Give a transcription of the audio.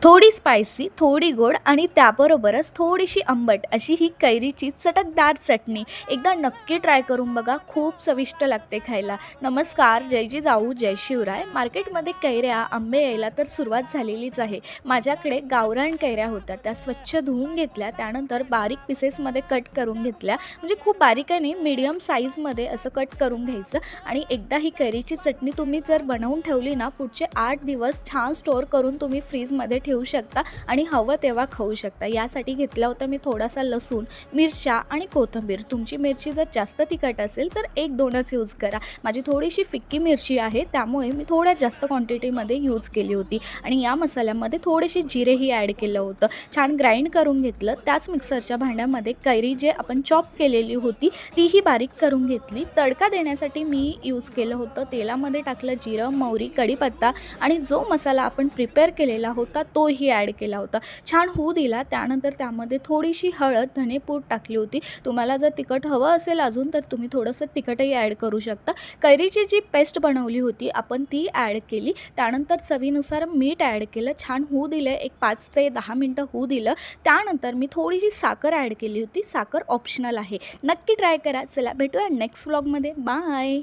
थोडी स्पायसी, थोडी गोड आणि त्याबरोबरच थोडीशी आंबट अशी ही कैरीची चटकदार चटणी एकदा नक्की ट्राय करून बघा. खूप चविष्ट लागते खायला. नमस्कार, जय जिजाऊ, जय शिवराय. मार्केटमध्ये कैऱ्या, आंबे यायला तर सुरुवात झालेलीच आहे. माझ्याकडे गावरान कैऱ्या होत्या. त्या स्वच्छ धुवून घेतल्या, त्यानंतर बारीक पीसेसमध्ये कट करून घेतल्या. म्हणजे खूप बारीक नाही, मीडियम साईजमध्ये असं कट करून घ्यायचं. आणि एकदा ही कैरीची चटणी तुम्ही जर बनवून ठेवली ना, पुढचे 8 दिवस छान स्टोअर करून तुम्ही फ्रीजमध्ये ठेवू शकता आणि हवं तेव्हा खाऊ शकता. यासाठी घेतला होता मी थोडासा लसूण, मिरच्या आणि कोथिंबीर. तुमची मिरची जर जास्त तिखट असेल तर 1-2च यूज करा. माझी थोडीशी फिक्की मिरची आहे, त्यामुळे मी थोड्या जास्त क्वांटिटीमध्ये यूज केली होती. आणि या मसाल्यामध्ये थोडेसे जिरेही ॲड केलं होतं. छान ग्राइंड करून घेतलं. त्याच मिक्सरच्या भांड्यामध्ये कैरी जे आपण चॉप केलेली होती तीही बारीक करून घेतली. तडका देण्यासाठी मी यूज केलं होतं, तेलामध्ये टाकलं जिरं, मोहरी, कढीपत्ता आणि जो मसाला आपण प्रिपेअर केलेला होता तोही ॲड केला होता. छान होऊ दिला. त्यानंतर त्यामध्ये थोडीशी हळद, धनेपूड टाकली होती. तुम्हाला जर तिखट हवं असेल अजून तर तुम्ही थोडंसं तिखटही ॲड करू शकता. कैरीची जी पेस्ट बनवली होती आपण ती ॲड केली. त्यानंतर चवीनुसार मीठ ॲड केलं. छान होऊ दिलं. एक 5 ते 10 मिनटं होऊ दिलं. त्यानंतर मी थोडीशी साखर ॲड केली होती. साखर ऑप्शनल आहे. नक्की ट्राय करा. चला भेटूया नेक्स्ट व्लॉगमध्ये. बाय.